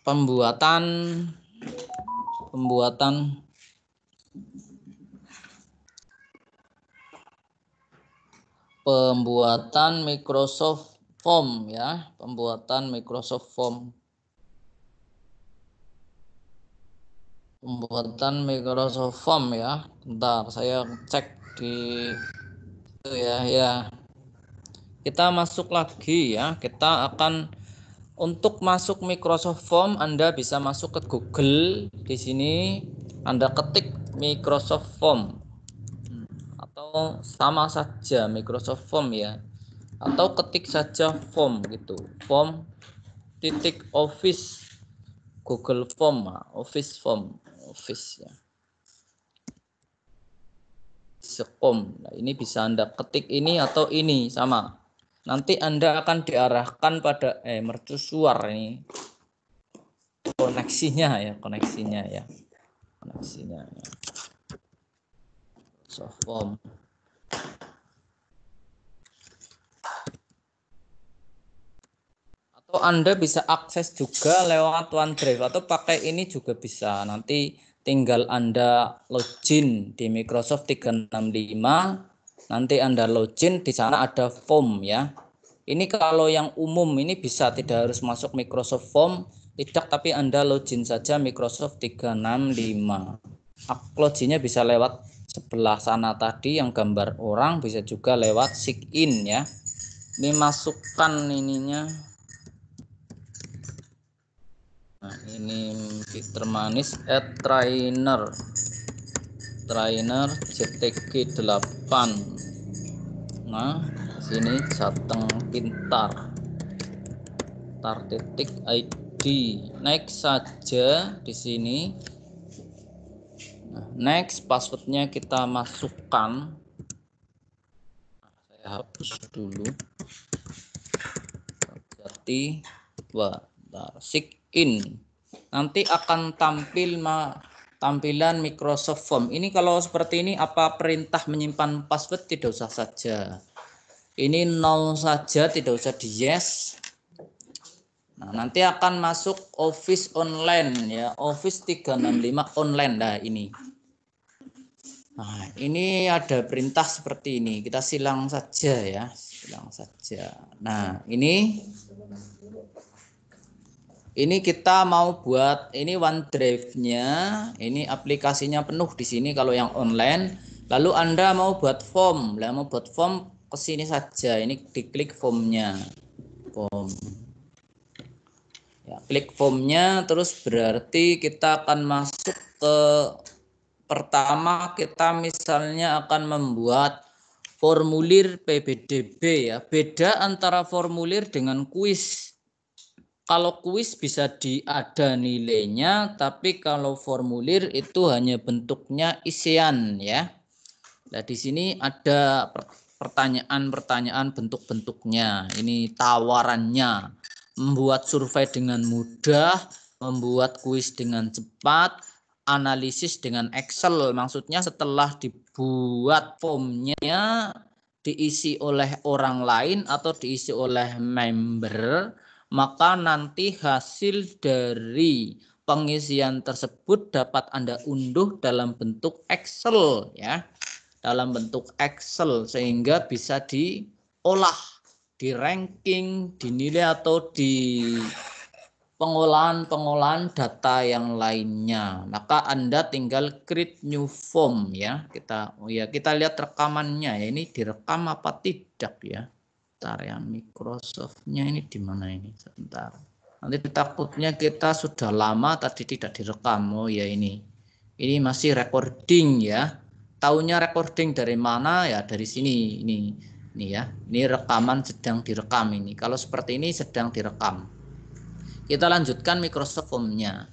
pembuatan Microsoft Form ya, pembuatan Microsoft Form. Pembuatan Microsoft Form ya. Bentar, saya cek di itu ya. Kita masuk lagi ya. Kita akan untuk masuk Microsoft Form Anda bisa masuk ke Google. Di sini Anda ketik Microsoft Form atau sama saja Microsoft Form ya. Atau ketik saja form gitu. Form titik office Google Form, office ya. Sekom. Nah, ini bisa Anda ketik ini atau ini sama. Nanti Anda akan diarahkan pada mercusuar ini. Koneksinya ya. Soft form. Atau Anda bisa akses juga lewat OneDrive atau pakai ini juga bisa. Nanti tinggal Anda login di Microsoft 365. Nanti Anda login, di sana ada form ya. Ini kalau yang umum ini bisa, tidak harus masuk Microsoft Form, tidak, tapi Anda login saja Microsoft 365. Loginnya bisa lewat sebelah sana tadi yang gambar orang, bisa juga lewat sign ya. Ini masukkan ininya. Nah, ini Termanis @trainer JTG 8. Nah, sini Jateng Pintar. Titik ID. Next saja di sini. Nah, next, passwordnya kita masukkan. Saya hapus dulu. Jadi, sign in. Nanti akan tampilan Microsoft Form. Ini kalau seperti ini, apa perintah menyimpan password tidak usah saja. Ini no saja, tidak usah di yes. Nah, nanti akan masuk Office online ya, Office 365 online. Nah, ini. Nah, ini ada perintah seperti ini. Kita silang saja ya, silang saja. Nah, ini kita mau buat ini OneDrive-nya, ini aplikasinya penuh di sini kalau yang online. Lalu Anda mau buat form. Lah, mau buat form ke sini saja. Ini diklik formnya. Form. Ya, klik formnya, terus berarti kita akan masuk ke pertama, kita misalnya akan membuat formulir PBDB ya. Beda antara formulir dengan kuis. Kalau kuis bisa ada nilainya, tapi kalau formulir itu hanya bentuknya isian ya. Nah, di sini ada pertanyaan-pertanyaan bentuk-bentuknya. Ini tawarannya. Membuat survei dengan mudah, membuat kuis dengan cepat, analisis dengan Excel. Maksudnya setelah dibuat formnya diisi oleh orang lain atau diisi oleh member, maka nanti hasil dari pengisian tersebut dapat Anda unduh dalam bentuk Excel ya. Dalam bentuk Excel sehingga bisa diolah, di ranking, dinilai atau di pengolahan data yang lainnya. Maka Anda tinggal create new form ya. Kita lihat rekamannya ya. Ini direkam apa tidak ya? Bentar ya, Microsoft-nya ini di mana ini? Sebentar. Nanti takutnya kita sudah lama tadi tidak direkam. Oh ya, ini masih recording ya. Taunya recording dari mana ya? Dari sini ini ya. Ini rekaman sedang direkam ini. Kalau seperti ini sedang direkam. Kita lanjutkan Microsoft Form-nya.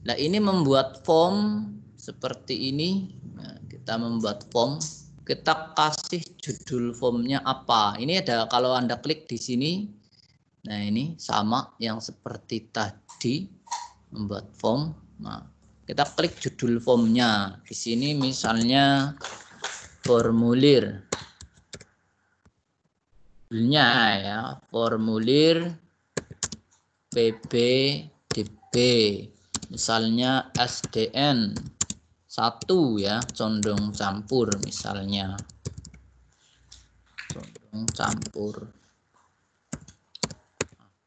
Nah, ini membuat form seperti ini. Nah, kita membuat form. Kita kasih judul formnya apa. Ini ada, kalau Anda klik di sini. Nah, ini sama yang seperti tadi, membuat form. Nah, kita klik judul formnya. Di sini misalnya formulir. Judulnya ya, formulir PBDB Misalnya SDN 1 ya, condong campur misalnya. Condong campur.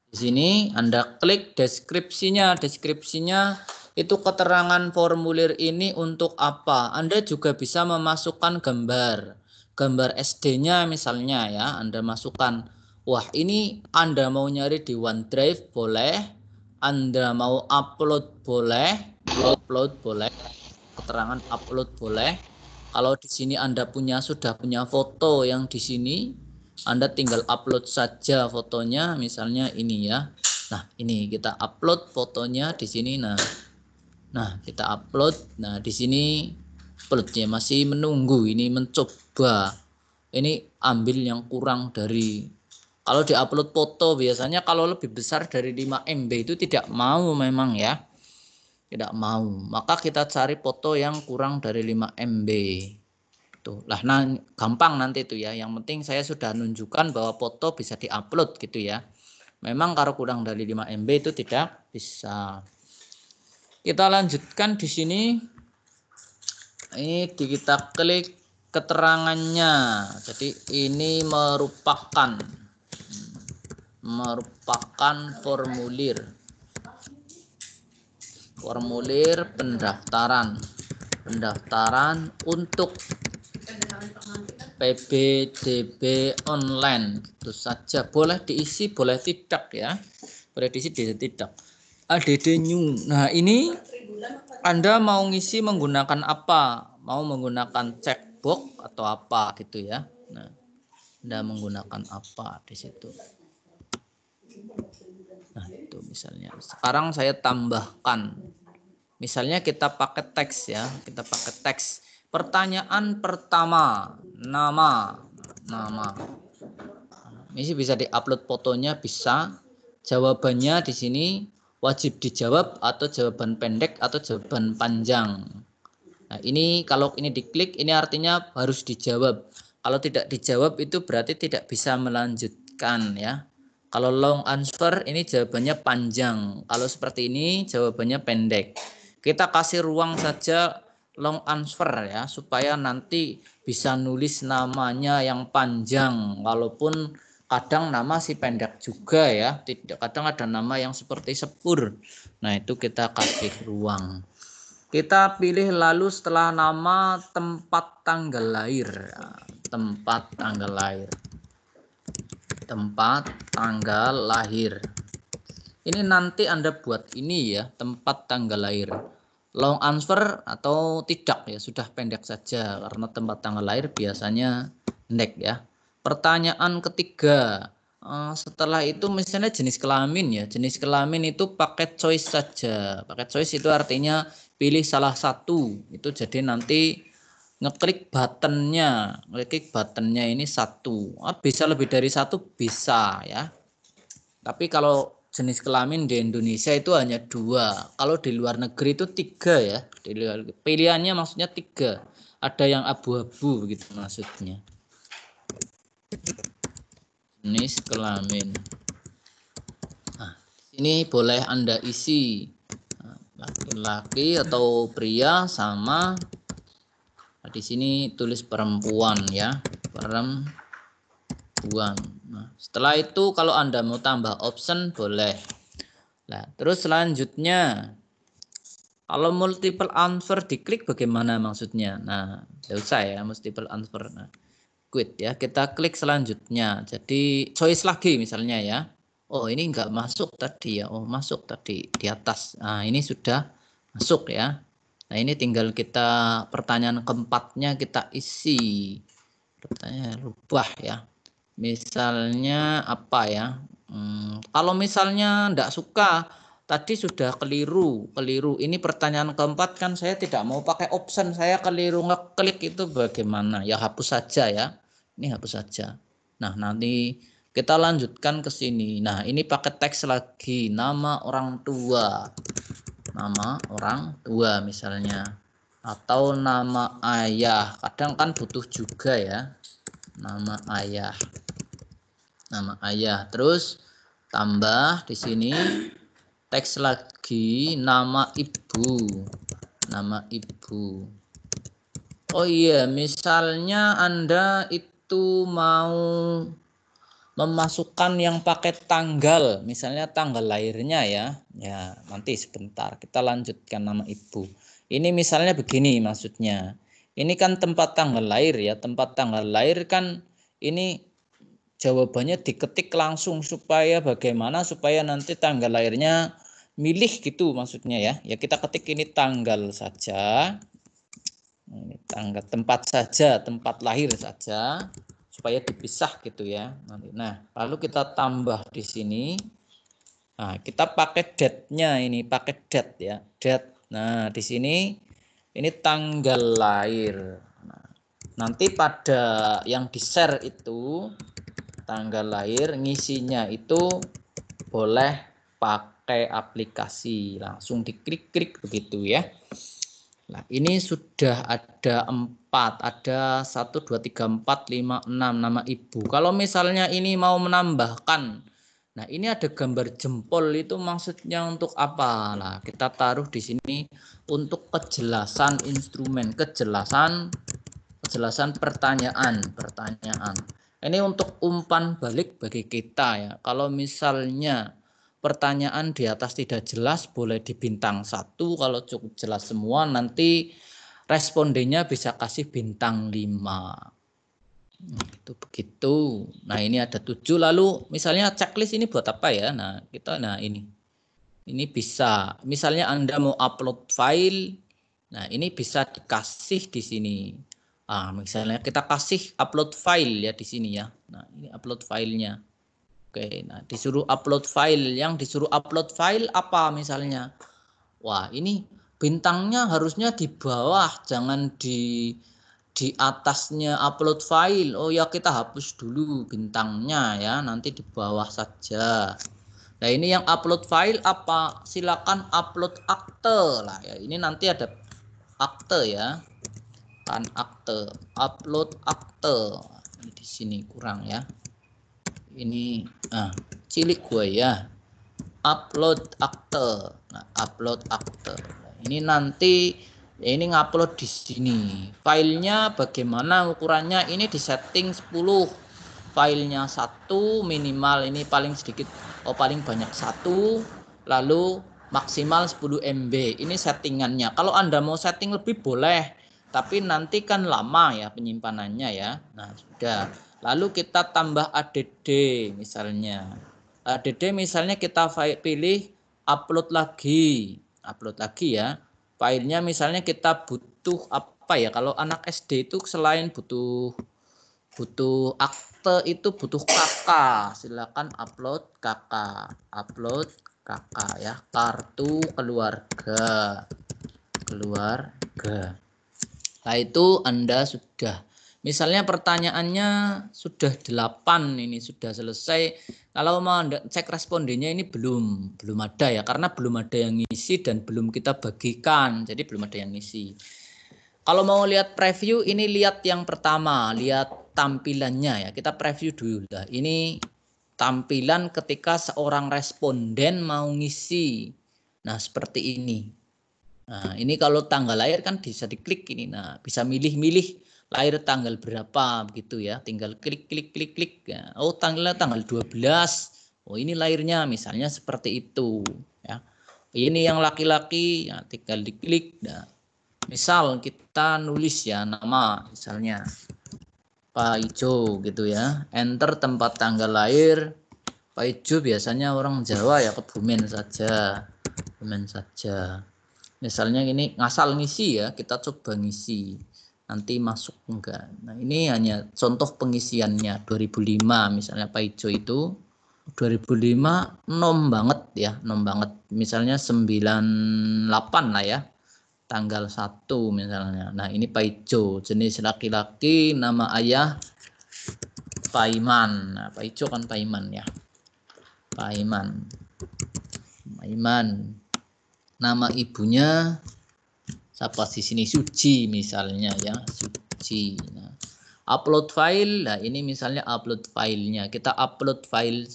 Di sini Anda klik deskripsinya. Deskripsinya itu keterangan formulir ini untuk apa. Anda juga bisa memasukkan gambar. Gambar SD-nya misalnya ya. Anda masukkan. Wah, ini Anda mau nyari di OneDrive boleh. Anda mau upload boleh. Upload boleh. Keterangan upload boleh. Kalau di sini Anda sudah punya foto yang di sini, Anda tinggal upload saja fotonya, misalnya ini ya. Nah, ini kita upload fotonya di sini. Nah, kita upload. Nah, di sini uploadnya masih menunggu. Ini mencoba. Ini ambil yang kurang dari. Kalau diupload foto biasanya kalau lebih besar dari 5 MB itu tidak mau memang ya. Tidak mau. Maka kita cari foto yang kurang dari 5 MB. Tuh. Lah, gampang nanti itu ya. Yang penting saya sudah nunjukkan bahwa foto bisa diupload gitu ya. Memang kalau kurang dari 5 MB itu tidak bisa. Kita lanjutkan di sini. Ini kita klik keterangannya. Jadi ini merupakan formulir pendaftaran untuk PBDB online. Itu saja, boleh diisi boleh tidak ya, boleh diisi tidak. ADD new. Nah, ini Anda mau ngisi menggunakan apa, mau menggunakan checkbox atau apa gitu ya. Nah, Anda menggunakan apa di situ. Nah, itu misalnya. Sekarang saya tambahkan. Misalnya kita pakai teks ya. Kita pakai teks. Pertanyaan pertama, nama. Ini bisa diupload fotonya bisa. Jawabannya di sini wajib dijawab atau jawaban pendek atau jawaban panjang. Nah, ini kalau ini diklik ini artinya harus dijawab. Kalau tidak dijawab itu berarti tidak bisa melanjutkan ya. Kalau long answer ini jawabannya panjang. Kalau seperti ini jawabannya pendek. Kita kasih ruang saja long answer ya supaya nanti bisa nulis namanya yang panjang. Walaupun kadang nama si pendek juga ya. Kadang ada nama yang seperti sepur. Nah, itu kita kasih ruang. Kita pilih lalu setelah nama tempat tanggal lahir. Tempat tanggal lahir. Ini nanti Anda buat ini ya, tempat tanggal lahir. Long answer atau tidak ya, sudah pendek saja karena tempat tanggal lahir biasanya pendek ya. Pertanyaan ketiga. Setelah itu misalnya jenis kelamin ya. Jenis kelamin itu pakai choice saja. Pakai choice itu artinya pilih salah satu. Itu jadi nanti ngeklik buttonnya ini satu. Bisa lebih dari satu bisa ya. Tapi kalau jenis kelamin di Indonesia itu hanya 2. Kalau di luar negeri itu 3 ya. Pilihannya maksudnya 3. Ada yang abu-abu begitu maksudnya. Jenis kelamin. Nah, ini boleh Anda isi laki-laki atau pria sama. Nah, di sini tulis perempuan ya, perempuan. Nah, setelah itu kalau Anda mau tambah option boleh. Nah, terus selanjutnya kalau multiple answer diklik bagaimana maksudnya? Nah, tidak usah ya multiple answer. Nah, quit ya. Kita klik selanjutnya. Jadi choice lagi misalnya ya. Oh, ini enggak masuk tadi ya. Oh, masuk tadi di atas. Nah, ini sudah masuk ya. Nah, ini tinggal kita pertanyaan keempatnya kita isi. Pertanyaan rubah ya. Misalnya apa ya? Kalau misalnya enggak suka tadi sudah keliru. Ini pertanyaan keempat kan saya tidak mau pakai option, saya keliru ngeklik itu bagaimana? Ya hapus saja ya. Ini hapus saja. Nah, nanti kita lanjutkan ke sini. Nah, ini pakai teks lagi, nama orang tua. Nama orang tua misalnya. Atau nama ayah. Kadang kan butuh juga ya. Nama ayah. Terus tambah di sini teks lagi nama ibu. Nama ibu. Oh iya, misalnya Anda itu mau memasukkan yang pakai tanggal, misalnya tanggal lahirnya ya. Ya, nanti sebentar kita lanjutkan nama ibu. Ini misalnya begini maksudnya. Ini kan tempat tanggal lahir ya, tempat tanggal lahir kan ini jawabannya diketik langsung supaya bagaimana supaya nanti tanggal lahirnya milih gitu maksudnya ya. Ya kita ketik ini tanggal saja. Ini tanggal tempat saja, tempat lahir saja supaya dipisah gitu ya. Nah, lalu kita tambah di sini. Nah, kita pakai date-nya ini, pakai date ya. Date. Nah, di sini ini tanggal lahir. Nah, nanti pada yang di-share itu tanggal lahir ngisinya itu boleh pakai aplikasi, langsung diklik-klik begitu ya. Nah, ini sudah ada 4, ada 1, 2, 3, 4, 5, 6 nama ibu. Kalau misalnya ini mau menambahkan, nah ini ada gambar jempol itu maksudnya untuk apa? Nah, kita taruh di sini untuk kejelasan instrumen, kejelasan pertanyaan. Ini untuk umpan balik bagi kita ya. Kalau misalnya pertanyaan di atas tidak jelas boleh di bintang 1, kalau cukup jelas semua nanti respondennya bisa kasih bintang 5. Itu begitu. Nah, ini ada 7. Lalu misalnya checklist ini buat apa ya? Nah, ini bisa. Misalnya Anda mau upload file. Nah, ini bisa dikasih di sini. Misalnya kita kasih upload file ya di sini ya. Nah, ini upload filenya. Oke, nah disuruh upload file. Yang disuruh upload file apa misalnya? Wah, ini bintangnya harusnya di bawah, jangan di atasnya upload file. Oh ya, kita hapus dulu bintangnya ya, nanti di bawah saja. Nah, ini yang upload file apa? Silakan upload akte lah ya. Ini nanti ada akte ya. Kan akte, upload akte. Ini di sini kurang ya. Ini cilik gue ya. Upload akte. Nah, upload akte. Ini nanti ini ngupload di sini. Filenya bagaimana ukurannya? Ini di setting 10. Filenya 1 minimal, ini paling sedikit, paling banyak 1, lalu maksimal 10 MB. Ini settingannya. Kalau Anda mau setting lebih boleh, tapi nanti kan lama ya penyimpanannya ya. Nah, sudah. Lalu kita tambah ADD misalnya. ADD misalnya kita pilih upload lagi ya. Filenya misalnya kita butuh apa ya? Kalau anak SD itu selain butuh akte itu butuh KK. Silakan upload KK. Upload KK ya. Kartu keluarga. Nah, itu Anda sudah. Misalnya pertanyaannya sudah 8, ini sudah selesai. Kalau mau Anda cek respondennya ini belum ada ya, karena belum ada yang ngisi dan belum kita bagikan. Jadi belum ada yang ngisi. Kalau mau lihat preview, ini lihat yang pertama, lihat tampilannya ya. Kita preview dulu lah. Ini tampilan ketika seorang responden mau ngisi. Nah, seperti ini. Nah, ini kalau tanggal lahir kan bisa diklik ini. Nah, bisa milih-milih lahir tanggal berapa begitu ya. Tinggal klik. Ya. Oh, tanggal 12. Oh, ini lahirnya misalnya seperti itu ya. Ini yang laki-laki ya, tinggal diklik. Nah, misal kita nulis ya nama misalnya Pak Ijo gitu ya. Enter tempat tanggal lahir. Pak Ijo biasanya orang Jawa ya, Kebumen saja. Misalnya ini ngasal ngisi ya, kita coba ngisi. Nanti masuk enggak. Nah, ini hanya contoh pengisiannya 2005 misalnya Pak Ijo itu 2005 nom banget ya, nom banget. Misalnya 98 lah ya. Tanggal 1 misalnya. Nah, ini Pak Ijo, jenis laki-laki, nama ayah Paiman. Nah, Pak Ijo kan Paiman ya. Paiman. Nama ibunya siapa di sini? Suci misalnya ya, Suci. Nah, upload file. Nah, ini misalnya upload filenya. Kita upload file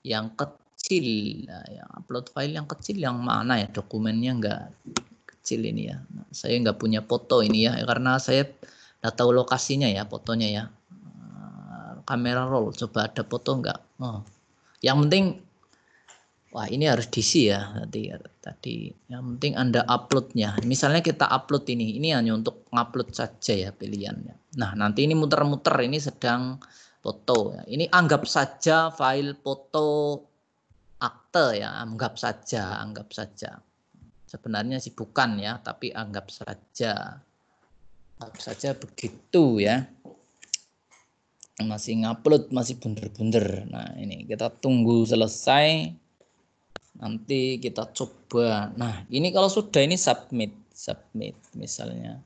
yang kecil. Nah, ya, upload file yang kecil yang mana ya, dokumennya nggak kecil ini ya. Nah, saya nggak punya foto ini ya, karena saya nggak tahu lokasinya ya fotonya ya. Kamera roll, coba ada foto nggak? Oh, yang penting, wah ini harus diisi ya tadi. Yang penting Anda uploadnya. Misalnya kita upload ini hanya untuk ngupload saja ya pilihannya. Nah nanti ini muter-muter, ini sedang foto ya. Ini anggap saja file foto akte ya, anggap saja. Sebenarnya sih bukan ya, tapi anggap saja begitu ya. Masih ngupload, masih bunder-bunder. Nah ini kita tunggu selesai, nanti kita coba. Nah ini kalau sudah ini submit misalnya,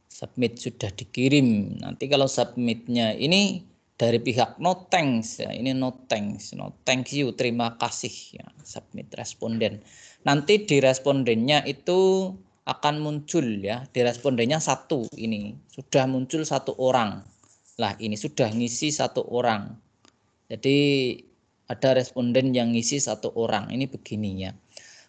submit sudah dikirim. Nanti kalau submitnya ini dari pihak no thanks ya, ini no thanks, no thank you, terima kasih ya, submit responden. Nanti di respondennya itu akan muncul ya, di respondennya satu, ini sudah muncul satu orang. Lah ini sudah ngisi satu orang. Jadi ada responden yang ngisi satu orang. Ini begini ya.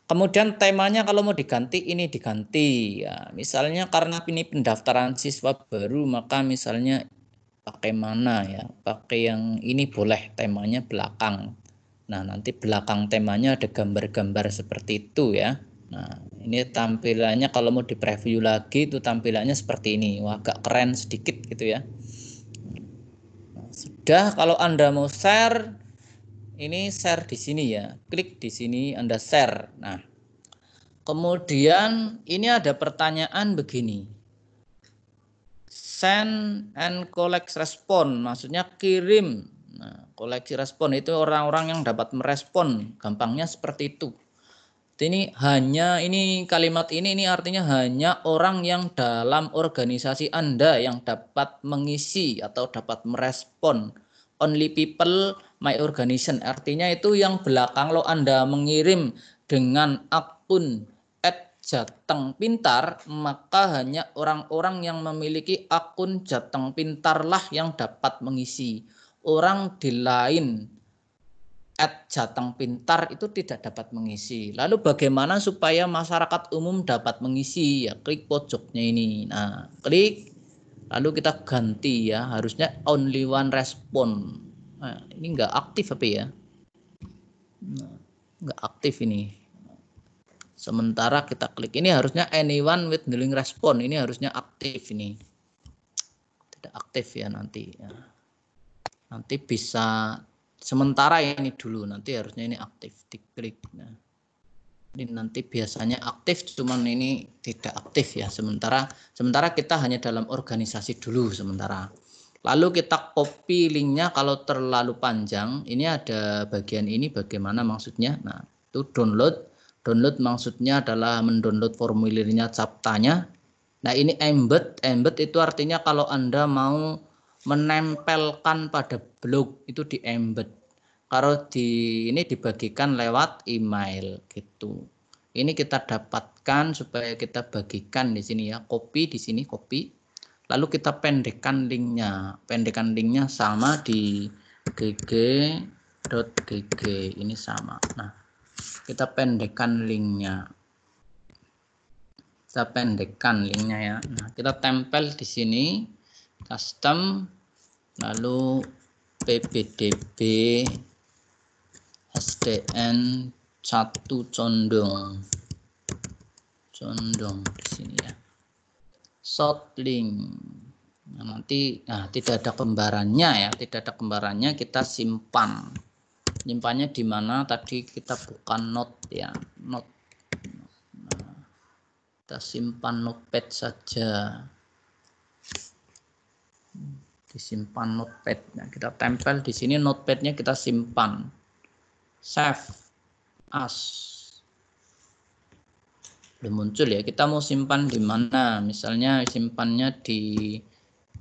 Kemudian temanya kalau mau diganti, ini diganti ya. Misalnya karena ini pendaftaran siswa baru, maka misalnya pakai mana ya? Pakai yang ini boleh, temanya belakang. Nah, nanti belakang temanya ada gambar-gambar seperti itu ya. Nah, ini tampilannya kalau mau di preview lagi itu tampilannya seperti ini. Wah, agak keren sedikit gitu ya. Sudah, kalau Anda mau share, ini share di sini ya. Klik di sini Anda share. Nah, kemudian ini ada pertanyaan begini. Send and collect respon, maksudnya kirim. Nah, koleksi respon itu orang-orang yang dapat merespon. Gampangnya seperti itu. Ini hanya, ini kalimat ini artinya hanya orang yang dalam organisasi Anda yang dapat mengisi atau dapat merespon. Only people my organization, artinya itu yang belakang lo Anda mengirim dengan akun @jateng pintar, maka hanya orang-orang yang memiliki akun Jateng Pintar lah yang dapat mengisi. Orang di lain @jateng pintar itu tidak dapat mengisi. Lalu bagaimana supaya masyarakat umum dapat mengisi? Ya klik pojoknya ini. Nah, klik lalu kita ganti ya, harusnya only one respond. Nah, ini enggak aktif apa ya? Nah, enggak aktif ini. Sementara kita klik ini harusnya anyone with willing respond. Ini harusnya aktif ini. Tidak aktif ya nanti ya. Nanti bisa sementara ini dulu, nanti harusnya ini aktif, diklik. Nah, ini nanti biasanya aktif, cuman ini tidak aktif ya. Sementara kita hanya dalam organisasi dulu sementara. Lalu kita copy linknya, kalau terlalu panjang. Ini ada bagian ini bagaimana maksudnya. Nah, itu download maksudnya adalah mendownload formulirnya, CAPTCHA-nya. Nah, ini embed itu artinya kalau Anda mau menempelkan pada blog itu di embed. Kalau ini dibagikan lewat email gitu. Ini kita dapatkan supaya kita bagikan di sini ya. Copy di sini, copy. Lalu kita pendekkan linknya. Pendekkan linknya sama di gg.gg ini sama. Nah, kita pendekkan linknya. Kita pendekkan linknya ya. Nah, kita tempel di sini. Custom, lalu ppdb sdn 1 condong di sini ya. Short link. Nah, nanti tidak ada kembarannya ya, kita simpan. Nyimpannya di mana? Tadi kita buka note ya, note. Nah, kita simpan notepad saja. Disimpan notepad. Nah, kita tempel di sini notepadnya, kita simpan. Save as. Belum muncul ya. Kita mau simpan di mana? Misalnya simpannya di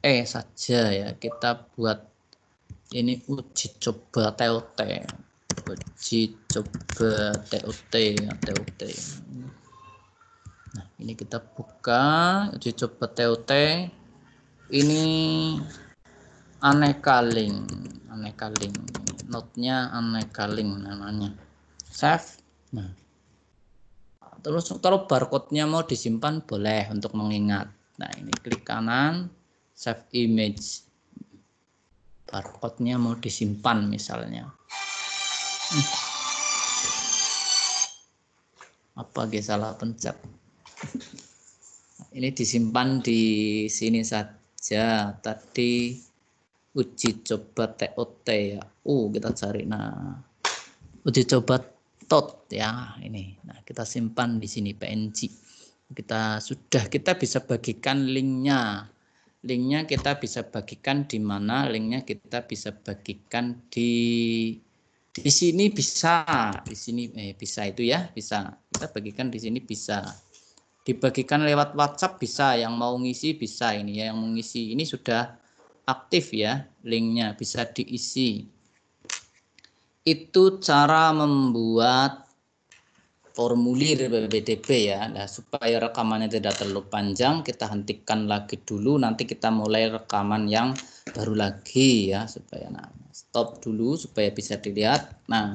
saja ya. Kita buat ini uji coba TOT. Uji coba TOT. Nah, ini kita buka uji coba TOT. Ini aneka link, notenya aneka link namanya. Save. Nah, terus kalau barcode-nya mau disimpan boleh untuk mengingat. Nah, ini klik kanan, save image. Barcode-nya mau disimpan misalnya. Apa salah pencet? Ini disimpan di sini saja. Tadi uji coba TOT ya. Kita cari. Nah, uji coba TOT ya ini. Nah, kita simpan di sini PNG. Kita bisa bagikan linknya. Linknya kita bisa bagikan di mana? Linknya kita bisa bagikan di sini bisa, di sini bisa itu ya, bisa. Kita bagikan di sini bisa. Dibagikan lewat WhatsApp bisa, yang mau ngisi bisa ini ya, yang mengisi ini sudah aktif ya, linknya bisa diisi. Itu cara membuat formulir PPDB ya. Nah, supaya rekamannya tidak terlalu panjang, kita hentikan lagi dulu, nanti kita mulai rekaman yang baru lagi ya, supaya stop dulu supaya bisa dilihat. Nah,